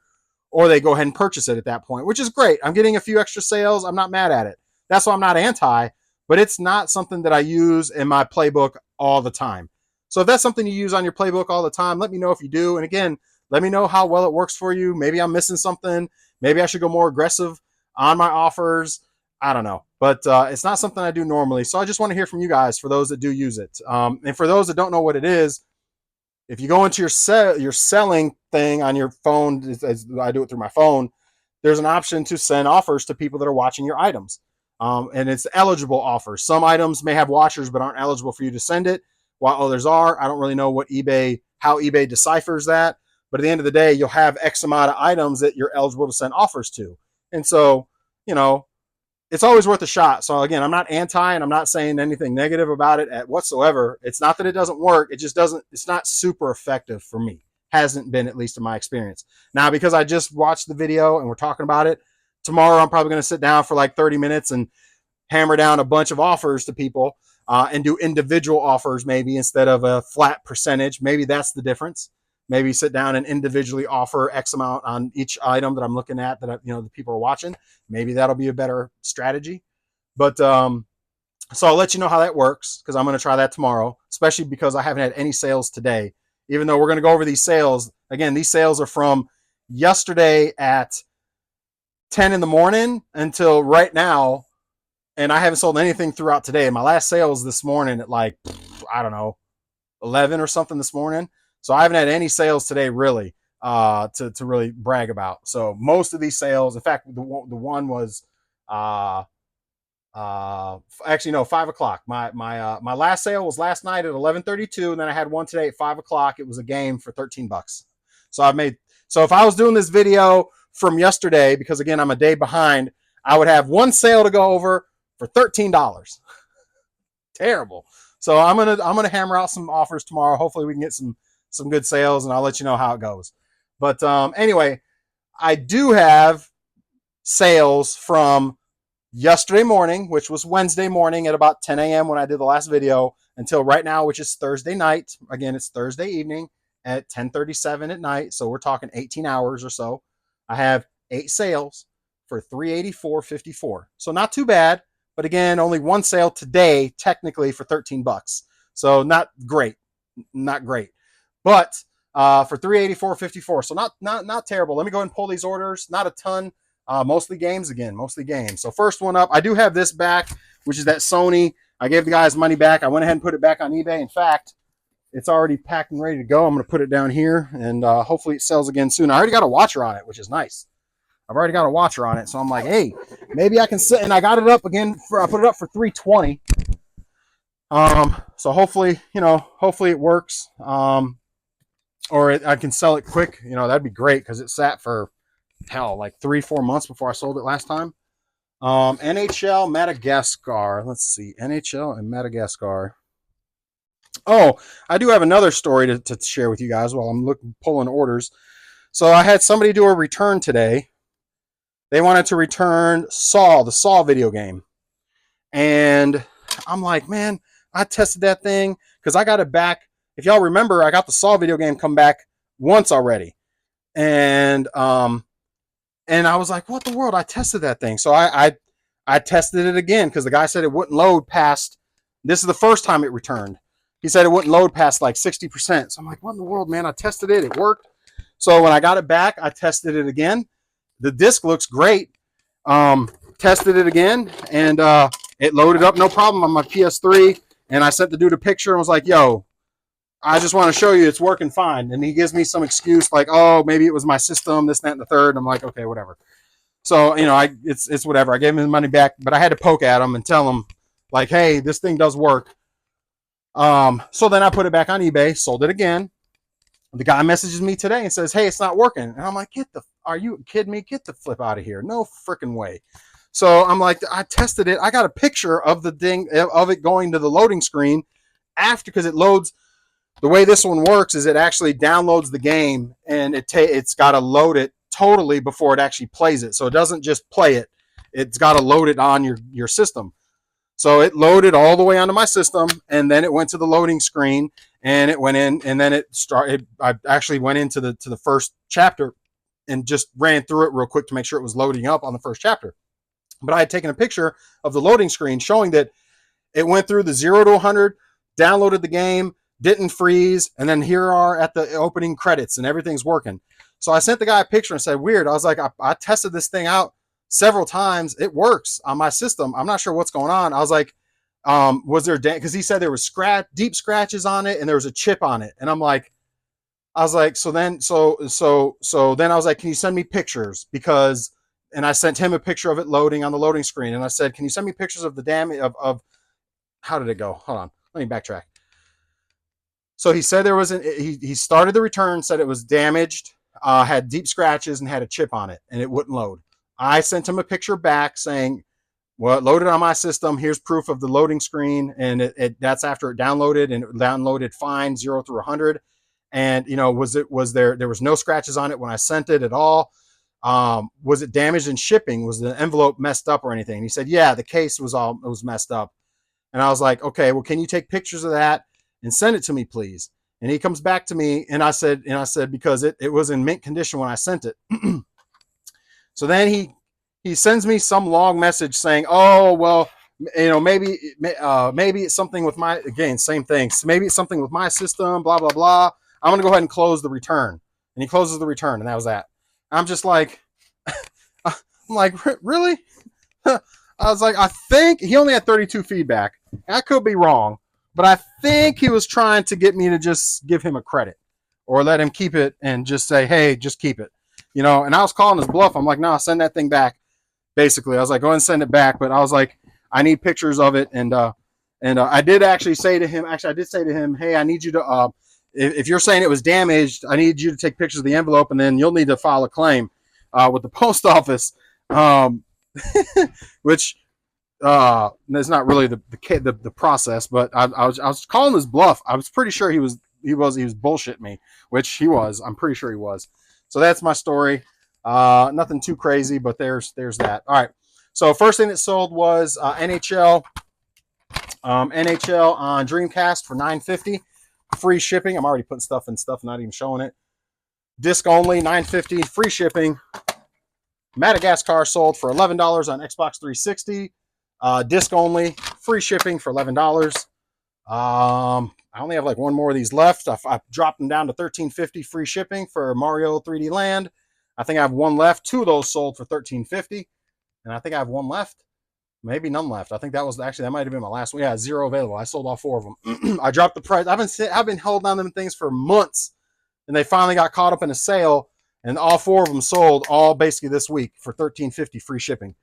or they go ahead and purchase it at that point, which is great. I'm getting a few extra sales. I'm not mad at it. That's why I'm not anti, but it's not something that I use in my playbook all the time. So if that's something you use on your playbook all the time, let me know if you do. And again, let me know how well it works for you. Maybe I'm missing something. Maybe I should go more aggressive on my offers. I don't know, but it's not something I do normally. So I just want to hear from you guys for those that do use it. And for those that don't know what it is, if you go into your selling thing on your phone, as I do it through my phone, there's an option to send offers to people that are watching your items. And it's eligible offers. Some items may have watchers but aren't eligible for you to send it, while others are. I don't really know how eBay deciphers that. But at the end of the day, you'll have X amount of items that you're eligible to send offers to. And so, it's always worth a shot. So again, I'm not anti and I'm not saying anything negative about it whatsoever. It's not that it doesn't work. It just doesn't, it's not super effective for me. Hasn't been, at least in my experience. Now, because I just watched the video and we're talking about it, tomorrow I'm probably going to sit down for like 30 minutes and hammer down a bunch of offers to people and do individual offers maybe instead of a flat percentage. Maybe that's the difference. Maybe sit down and individually offer X amount on each item that I'm looking at that the people are watching. Maybe that'll be a better strategy. But so I'll let you know how that works because I'm going to try that tomorrow, especially because I haven't had any sales today. Even though we're going to go over these sales. Again, these sales are from yesterday at 10 in the morning until right now. And I haven't sold anything throughout today. My last sale was this morning at like, I don't know, 11 or something this morning. So I haven't had any sales today really to really brag about. So most of these sales, in fact, the one was actually no, 5 o'clock. My last sale was last night at 11:32, and then I had one today at 5 o'clock. It was a game for $13. So if I was doing this video from yesterday, because again I'm a day behind, I would have one sale to go over for $13. Terrible. So I'm gonna hammer out some offers tomorrow. Hopefully we can get some good sales, and I'll let you know how it goes. But anyway, I do have sales from yesterday morning, which was Wednesday morning at about 10 a.m. when I did the last video, until right now, which is Thursday night. Again, it's Thursday evening at 10:37 at night. So we're talking 18 hours or so. I have 8 sales for $384.54. So not too bad. But again, only one sale today, technically for $13. So not great. But for $384.54. So not terrible. Let me go ahead and pull these orders. Not a ton. Mostly games again. Mostly games. So first one up, I do have this back, which is that Sony. I gave the guys money back. I went ahead and put it back on eBay. In fact, it's already packed and ready to go. I'm going to put it down here, and hopefully it sells again soon. I already got a watcher on it, which is nice. I've already got a watcher on it, so I'm like, hey, maybe I can sit. And I got it up again. I put it up for $320. So hopefully it works. Or I can sell it quick. That'd be great because it sat for like 3-4 months before I sold it last time. NHL Madagascar. Let's see, NHL and Madagascar. Oh, I do have another story to share with you guys while I'm pulling orders. So I had somebody do a return today. They wanted to return the Saw video game. And I'm like, man, I tested that thing because I got it back. If y'all remember, I got the Saw video game come back once already. And I was like, what the world? I tested that thing. So I tested it again because the guy said it wouldn't load past. This is the first time it returned. He said it wouldn't load past like 60%. So I'm like, what in the world, man? I tested it. It worked. So when I got it back, I tested it again. The disc looks great. Tested it again, and it loaded up no problem on my PS3. And I sent the dude a picture and was like, yo, I just want to show you it's working fine. And he gives me some excuse like, oh, maybe it was my system, this, that, and the third. And I'm like, okay, whatever. So, it's whatever. I gave him his money back, but I had to poke at him and tell him, like, hey, this thing does work. So then I put it back on eBay, sold it again. The guy messages me today and says, hey, it's not working. And I'm like, are you kidding me? Get the flip out of here. No freaking way. So I'm like, I tested it. I got a picture of the thing, of it going to the loading screen after, because it loads. The way this one works is it actually downloads the game, and it's got to load it totally before it actually plays it. So it doesn't just play it. It's got to load it on your system. So it loaded all the way onto my system, and then it went to the loading screen, and it went in, and then it started. I actually went into the first chapter and just ran through it real quick to make sure it was loading up on the first chapter. But I had taken a picture of the loading screen showing that it went through the 0 to 100, downloaded the game, didn't freeze, and then here are at the opening credits, and everything's working. So I sent the guy a picture and said, weird. I was like, I tested this thing out several times. It works on my system. I'm not sure what's going on. I was like, was there, because he said there was deep scratches on it and there was a chip on it. And I was like, so then I was like, can you send me pictures? And I sent him a picture of it loading on the loading screen. And I said, can you send me pictures of the damage of how did it go? Hold on. Let me backtrack. So he said he started the return, said it was damaged, had deep scratches and had a chip on it, and it wouldn't load. I sent him a picture back saying, Well, it loaded on my system. Here's proof of the loading screen, and that's after it downloaded, and it downloaded fine 0 through 100. And there was no scratches on it when I sent it at all. Was it damaged in shipping? Was the envelope messed up or anything? And he said, yeah, the case was messed up. And I was like, okay, well, can you take pictures of that and send it to me, please? And he comes back to me, and I said, because it was in mint condition when I sent it. So then he sends me some long message saying, oh, well, maybe it's something with my, again, same thing. Maybe it's something with my system, blah, blah, blah. I'm going to go ahead and close the return. And he closes the return, and that was that. I'm just like, I'm like, really? I was like, I think he only had 32 feedback. I could be wrong, but I think he was trying to get me to just give him a credit or let him keep it and just say, hey, just keep it. And I was calling his bluff. I'm like, no, send that thing back. Basically, I was like, go ahead and send it back. But I was like, I need pictures of it. And I did actually say to him, hey, I need you to, if you're saying it was damaged, I need you to take pictures of the envelope, and then you'll need to file a claim with the post office, which that's not really the process. But I was calling his bluff. I was pretty sure he was bullshitting me, which he was. I'm pretty sure he was. So that's my story. Nothing too crazy, but there's that. All right. So first thing that sold was NHL on Dreamcast for $9.50, free shipping. I'm already putting stuff, not even showing it. Disc only, $9.50, free shipping. Madagascar sold for $11 on Xbox 360. Disc only, free shipping for $11. I only have like one more of these left. I dropped them down to $13.50 free shipping for Mario 3D Land. I think I have one left. Two of those sold for $13.50, and I think I have one left. Maybe none left. I think that might have been my last one. Yeah, 0 available. I sold all 4 of them. I dropped the price. I've been holding on them things for months, and they finally got caught up in a sale, and all 4 of them sold all basically this week for $13.50 free shipping.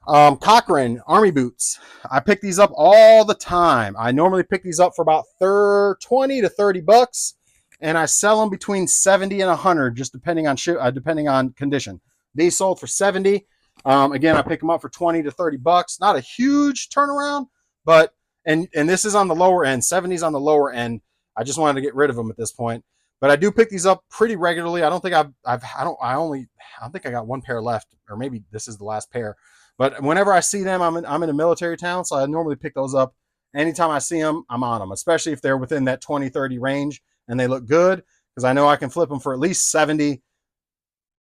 Cochrane Army boots. I pick these up all the time. I normally pick these up for about 20 to 30 bucks, and I sell them between 70 and 100, just depending on condition. These sold for 70. Again, I pick them up for 20 to 30 bucks. Not a huge turnaround, but and this is on the lower end. 70's on the lower end. I just wanted to get rid of them at this point. But I do pick these up pretty regularly. I don't think I think I got one pair left, or maybe this is the last pair. But whenever I see them, I'm in a military town, so I normally pick those up. Anytime I see them, I'm on them, especially if they're within that 20, 30 range and they look good, because I know I can flip them for at least 70,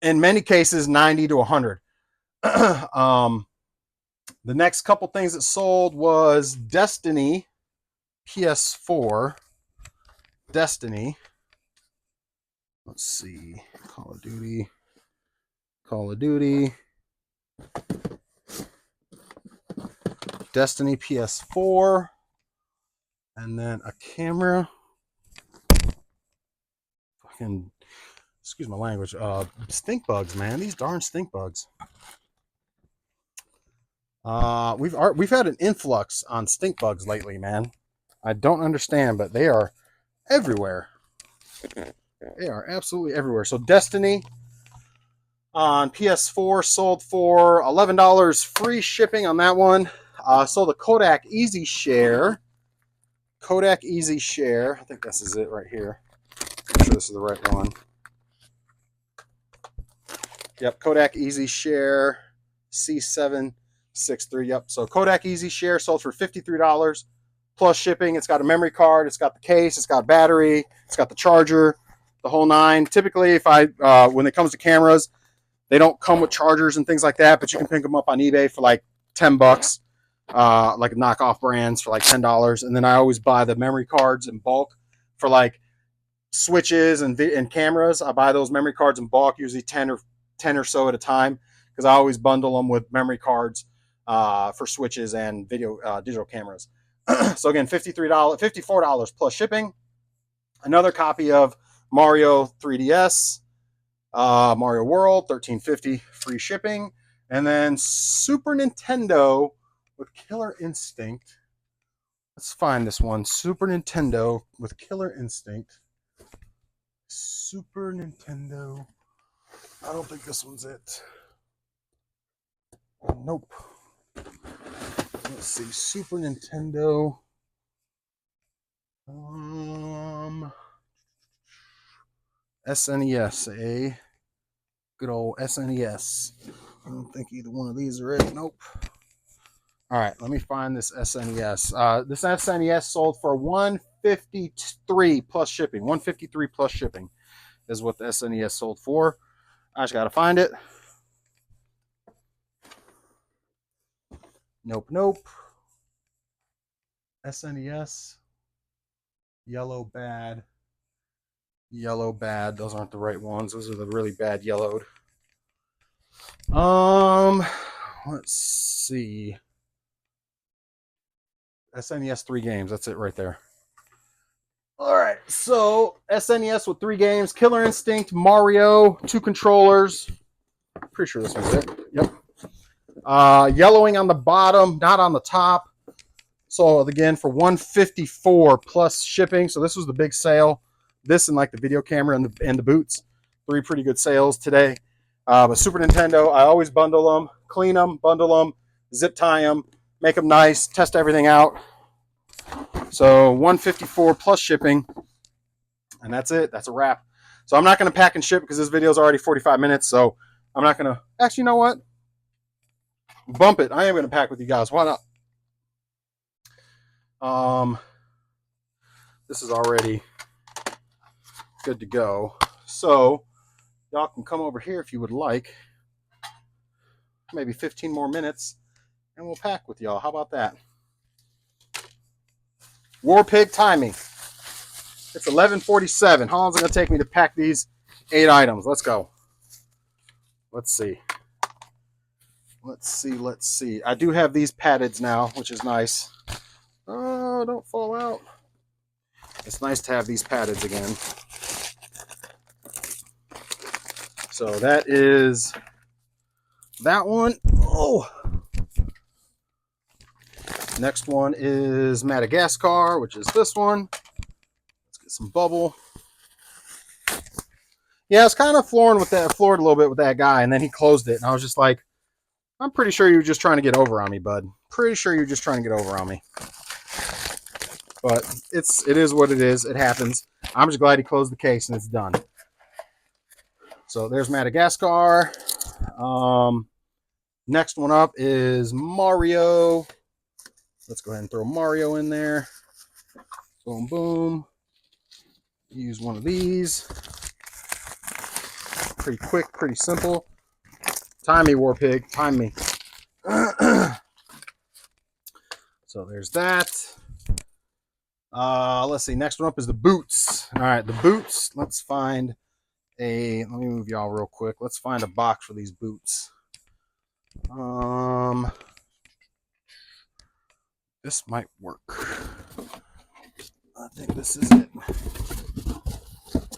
in many cases 90 to 100. The next couple things that sold was Destiny PS4. Destiny. Let's see. Call of Duty. Destiny PS4. And then a camera. Fucking, excuse my language. Stink bugs, man. These darn stink bugs. We've had an influx on stink bugs lately, man. I don't understand, but they are everywhere. They are absolutely everywhere. So Destiny on PS4 sold for $11 free shipping on that one. Sold a Kodak Easy Share. I think this is it right here. I'm sure this is the right one. Yep, Kodak Easy Share C763. Yep. So Kodak Easy Share sold for $53 plus shipping. It's got a memory card. It's got the case. It's got battery. It's got the charger. The whole nine. Typically, when it comes to cameras, they don't come with chargers and things like that, but you can pick them up on eBay for like $10, like knockoff brands for like $10. And then I always buy the memory cards in bulk for like switches and cameras. I buy those memory cards in bulk, usually 10 or so at a time, because I always bundle them with memory cards for switches and digital cameras. So again, $54 plus shipping. Another copy of Mario 3DS, Mario World, $13.50 free shipping. And then Super Nintendo with Killer Instinct. Let's find this one. Super Nintendo with Killer Instinct. Super Nintendo. I don't think this one's it. Nope. Let's see, Super Nintendo. SNES, a good old SNES. I don't think either one of these are it. Nope. All right, let me find this SNES. This SNES sold for $153 plus shipping. $153 plus shipping is what the SNES sold for. I just gotta find it. Nope, nope. SNES. Yellow bad. Yellow bad. Those aren't the right ones. Those are the really bad yellowed. Let's see. SNES 3 games. That's it right there. All right, so SNES with 3 games: Killer Instinct, Mario, 2 controllers. Pretty sure this one's it. Yep. Yellowing on the bottom, not on the top. So again, for $154 plus shipping. So this was the big sale. This and like the video camera and the boots. 3 pretty good sales today. But Super Nintendo, I always bundle them, clean them, bundle them, zip tie them, make them nice, test everything out. So $154 plus shipping, and that's it. That's a wrap. So I'm not going to pack and ship because this video is already 45 minutes. So I'm not going to. Actually, you know what? Bump it. I am going to pack with you guys. Why not? This is already good to go. So y'all can come over here if you would like. Maybe 15 more minutes, and we'll pack with y'all. How about that? War Pig timing. It's 11:47. How long is it going to take me to pack these 8 items? Let's go. Let's see. Let's see. I do have these paddeds now, which is nice. Oh, don't fall out. It's nice to have these paddeds again. So that is that one. Oh. Next one is Madagascar, which is this one. Let's get some bubble. Yeah, I was kind of floored a little bit with that guy, and then he closed it, and I was just like, I'm pretty sure you were just trying to get over on me, bud. Pretty sure you're just trying to get over on me. But it is what it is. It happens. I'm just glad he closed the case and it's done. So there's Madagascar. Next one up is Mario. Let's go ahead and throw Mario in there. Boom, boom. Use one of these. Pretty quick, pretty simple. Time me, War Pig. Time me. So there's that. Let's see. Next one up is the boots. All right, the boots. Let's find let me move y'all real quick. Let's find a box for these boots. This might work. I think this is it.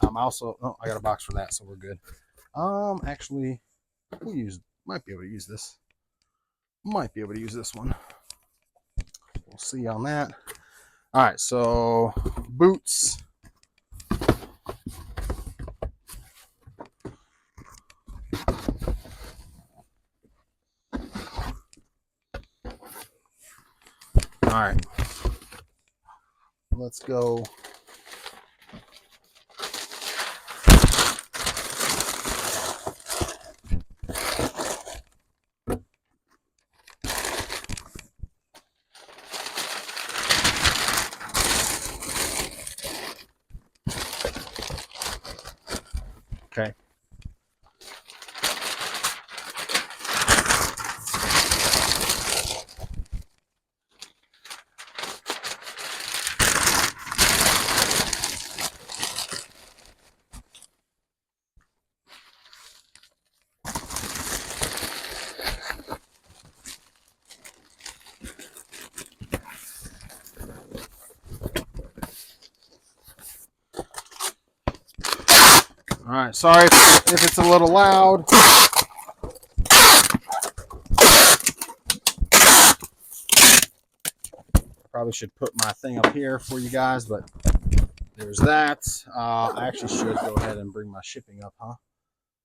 I'm also, oh, I got a box for that, so we're good. Actually, might be able to use this. Might be able to use this one. We'll see on that. All right, so boots. All right, let's go. Okay. All right, sorry if it's a little loud. Probably should put my thing up here for you guys, but there's that. I actually should go ahead and bring my shipping up, huh?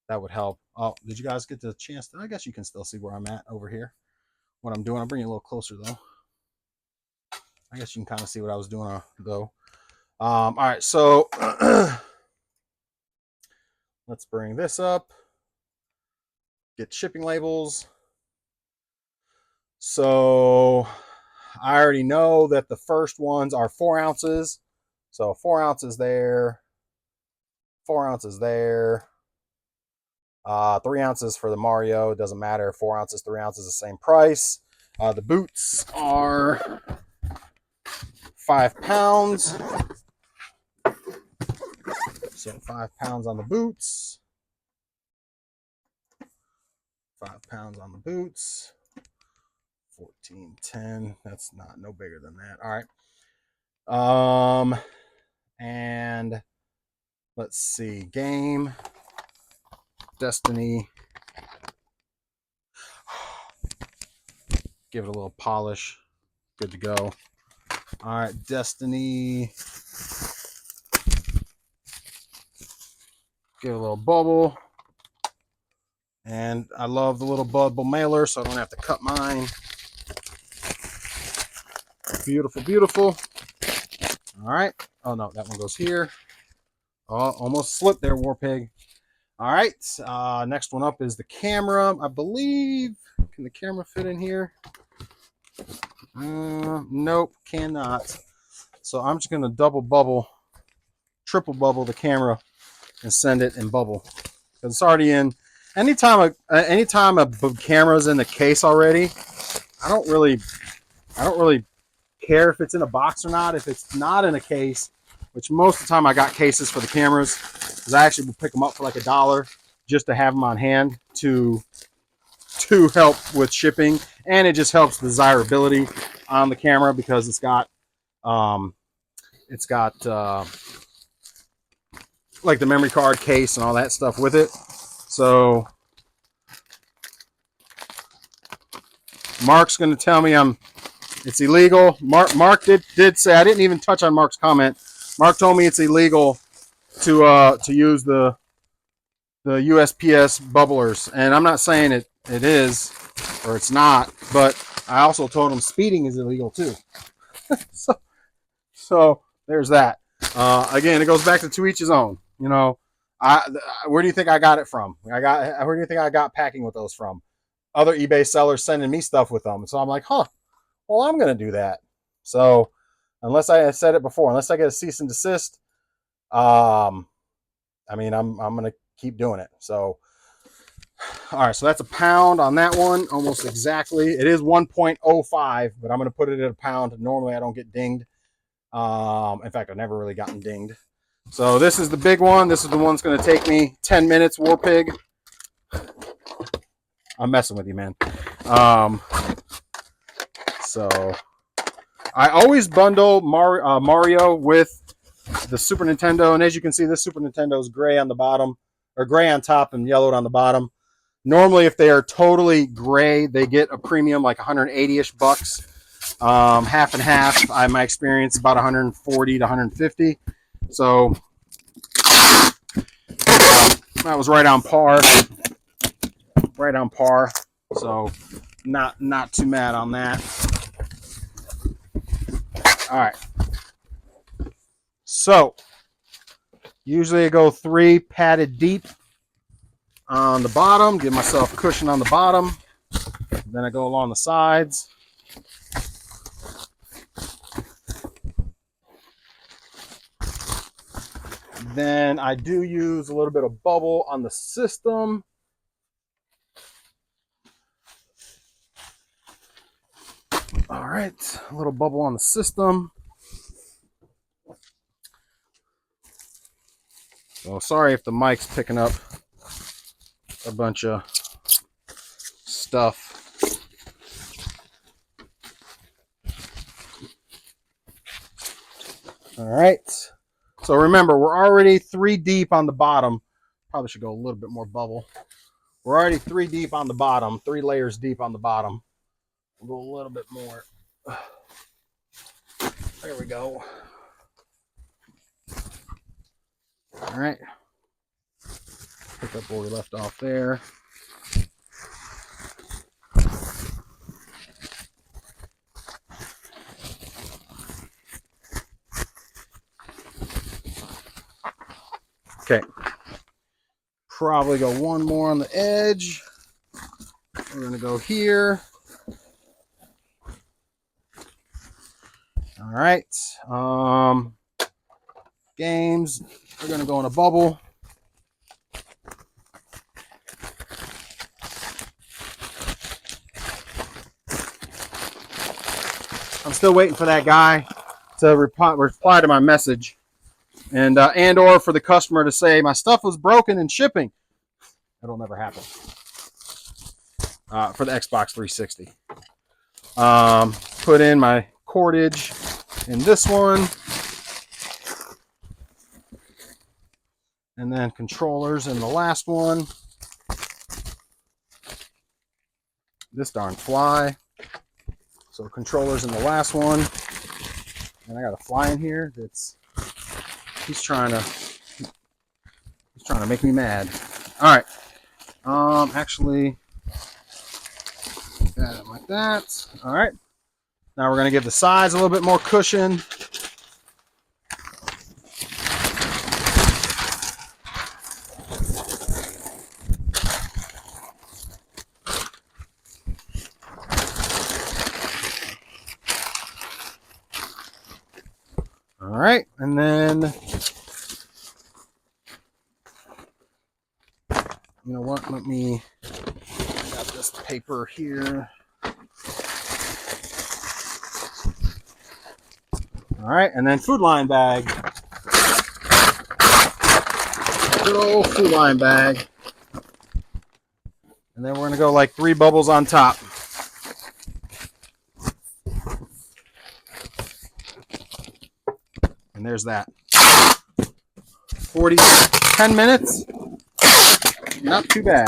That would help. Oh, did you guys get the chance? I guess you can still see where I'm at over here. What I'm doing, I'm bringing it a little closer though. I guess you can kind of see what I was doing though. All right, so let's bring this up. Get shipping labels. So I already know that the first ones are 4 ounces. So 4 ounces there, 4 ounces there. 3 ounces for the Mario. It doesn't matter. 4 ounces, 3 ounces, the same price. The boots are 5 pounds. So 5 pounds on the boots. 5 pounds on the boots. 14.10. That's not no bigger than that. All right. And let's see. Game. Destiny. Give it a little polish. Good to go. All right, Destiny. Give it a little bubble. And I love the little bubble mailer, so I don't have to cut mine. Beautiful, beautiful. All right. Oh, no, that one goes here. Oh, almost slipped there, War Pig. All right. Next one up is the camera. I believe. Can the camera fit in here? Nope, cannot. So I'm just going to double bubble, triple bubble the camera and send it in bubble. Because it's already in. Anytime a camera's in the case already, I don't really care if it's in a box or not. If it's not in a case, which most of the time I got cases for the cameras, because I actually will pick them up for like $1 just to have them on hand to help with shipping, and it just helps the desirability on the camera because it's got like the memory card case and all that stuff with it. So Mark's going to tell me it's illegal. Mark did say, I didn't even touch on Mark's comment. Mark told me it's illegal to use the USPS bubblers, and I'm not saying it is or it's not, but I also told him speeding is illegal too. so there's that. Again, it goes back to each his own. You know, where do you think I got it from? Where do you think I got packing with those from? Other eBay sellers sending me stuff with them. So I'm like, well, I'm going to do that. So unless I said it before, unless I get a cease and desist, I mean, I'm going to keep doing it. So, all right. So that's a pound on that one. Almost exactly. It is 1.05, but I'm going to put it at a pound. Normally I don't get dinged. In fact, I've never really gotten dinged. So this is the big one. This is the one that's going to take me 10 minutes, War Pig. I'm messing with you, man. So I always bundle Mario with the Super Nintendo. And as you can see, this Super Nintendo is gray on the bottom, or gray on top and yellowed on the bottom. Normally, if they are totally gray, they get a premium like 180-ish bucks. Half and half, my experience, about 140 to 150. So that was right on par. Right on par. So not too mad on that. All right. So usually I go 3 padded deep on the bottom, give myself cushion on the bottom. Then I go along the sides. Then I do use a little bit of bubble on the system. All right, a little bubble on the system. So sorry if the mic's picking up a bunch of stuff. All right. So remember, we're already 3 deep on the bottom. Probably should go a little bit more bubble. We're already 3 deep on the bottom, 3 layers deep on the bottom. We'll go a little bit more. There we go. All right. Pick up where we left off there. probably go one more on the edge. We're going to go here. All right. Games. We're going to go in a bubble. I'm still waiting for that guy to reply to my message, and or for the customer to say my stuff was broken in shipping. That'll never happen. For the Xbox 360. Put in my cordage in this one, and then controllers in the last one. This darn fly. So controllers in the last one, and I got a fly in here that's he's trying to make me mad. All right. Actually, got it like that. All right. Now we're going to give the sides a little bit more cushion. All right, and then, you know what, I got this paper here. All right, and then food line bag. Good old food line bag. And then we're gonna go like 3 bubbles on top. And there's that. 10 minutes. Not too bad.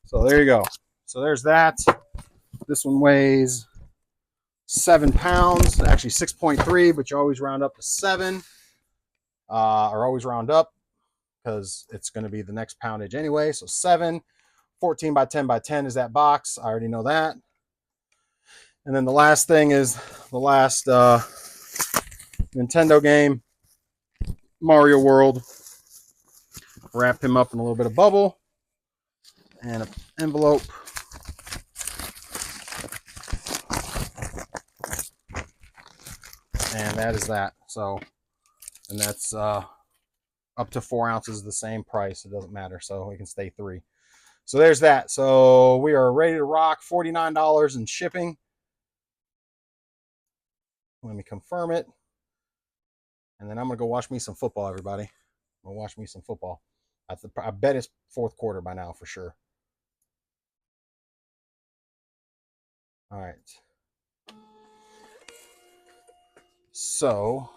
So there you go. So there's that. This one weighs 7 pounds, actually 6.3, but you always round up to 7, or always round up because it's going to be the next poundage anyway. So 7, 14 by 10 by 10 is that box. I already know that. And then the last thing is the last Nintendo game, Mario World. Wrap him up in a little bit of bubble and an envelope. And that is that. So, and that's up to 4 ounces, the same price. It doesn't matter. So we can stay 3. So there's that. So we are ready to rock. $49 in shipping. Let me confirm it. And then I'm going to go watch me some football, everybody. I'm going to watch me some football. I bet it's 4th quarter by now for sure. All right. So,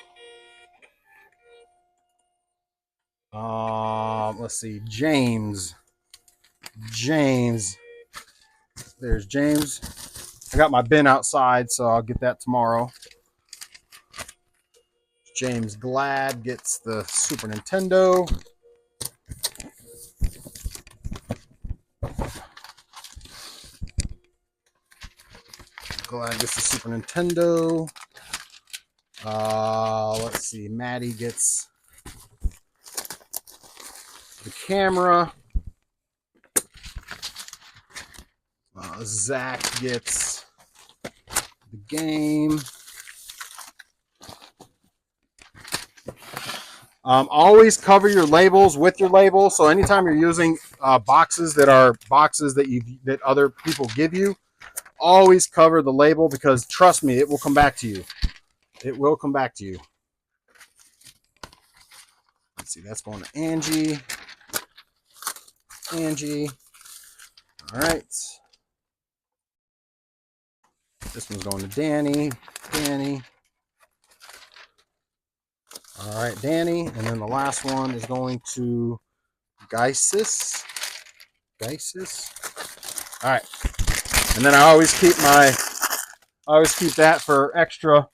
let's see. James. There's James. I got my bin outside, so I'll get that tomorrow. James Glad gets the Super Nintendo. Glad gets the Super Nintendo. Let's see. Maddie gets the camera. Zach gets the game. Always cover your labels with your label. So anytime you're using boxes that that other people give you, always cover the label, because trust me, it will come back to you. It will come back to you. Let's see, that's going to Angie. All right. This one's going to Danny. All right, Danny. And then the last one is going to Geisis. All right. And then I always keep that for extra.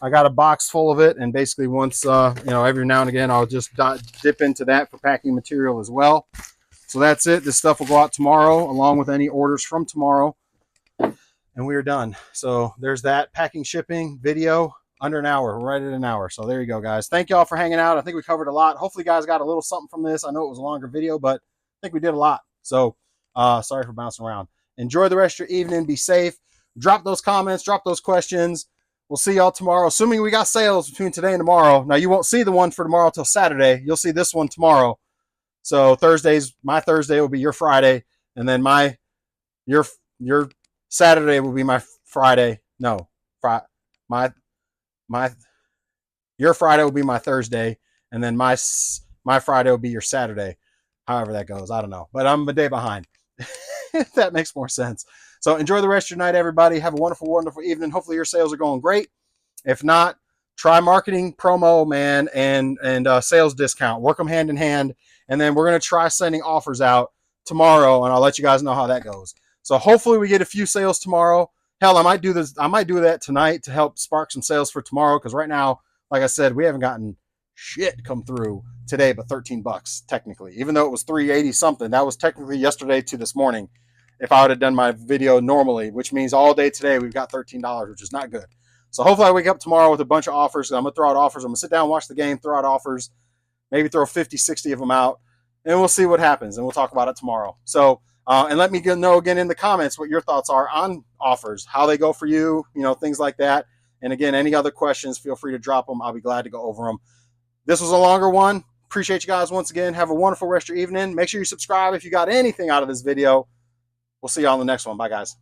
I got a box full of it, and basically once, every now and again, I'll just dip into that for packing material as well. So that's it. This stuff will go out tomorrow, along with any orders from tomorrow, and we are done. So there's that packing, shipping video. Under an hour. We're right at an hour. So there you go, guys. Thank y'all for hanging out. I think we covered a lot. Hopefully, you guys got a little something from this. I know it was a longer video, but I think we did a lot. So sorry for bouncing around. Enjoy the rest of your evening. Be safe. Drop those comments. Drop those questions. We'll see y'all tomorrow, assuming we got sales between today and tomorrow. Now, you won't see the one for tomorrow till Saturday. You'll see this one tomorrow. So my Thursday will be your Friday, and then your Saturday will be my Friday. No, your Friday will be my Thursday, and then my Friday will be your Saturday. However that goes, I don't know, but I'm a day behind. If that makes more sense. So enjoy the rest of your night, everybody. Have a wonderful, wonderful evening. Hopefully your sales are going great. If not, try marketing, promo, man, and sales discount. Work them hand in hand, and then we're going to try sending offers out tomorrow, and I'll let you guys know how that goes. So hopefully we get a few sales tomorrow. Hell, I might do that tonight to help spark some sales for tomorrow, because right now, like I said, we haven't gotten shit come through today but $13 technically, even though it was 380 something. That was technically yesterday to this morning if I would have done my video normally, which means all day today we've got $13, which is not good. So hopefully I wake up tomorrow with a bunch of offers. I'm going to throw out offers. I'm going to sit down and watch the game, throw out offers, maybe throw 50, 60 of them out, and we'll see what happens, and we'll talk about it tomorrow. So, and let me know again in the comments what your thoughts are on offers, how they go for you, things like that. And again, any other questions, feel free to drop them. I'll be glad to go over them. This was a longer one. Appreciate you guys once again. Have a wonderful rest of your evening. Make sure you subscribe if you got anything out of this video. We'll see you on the next one. Bye, guys.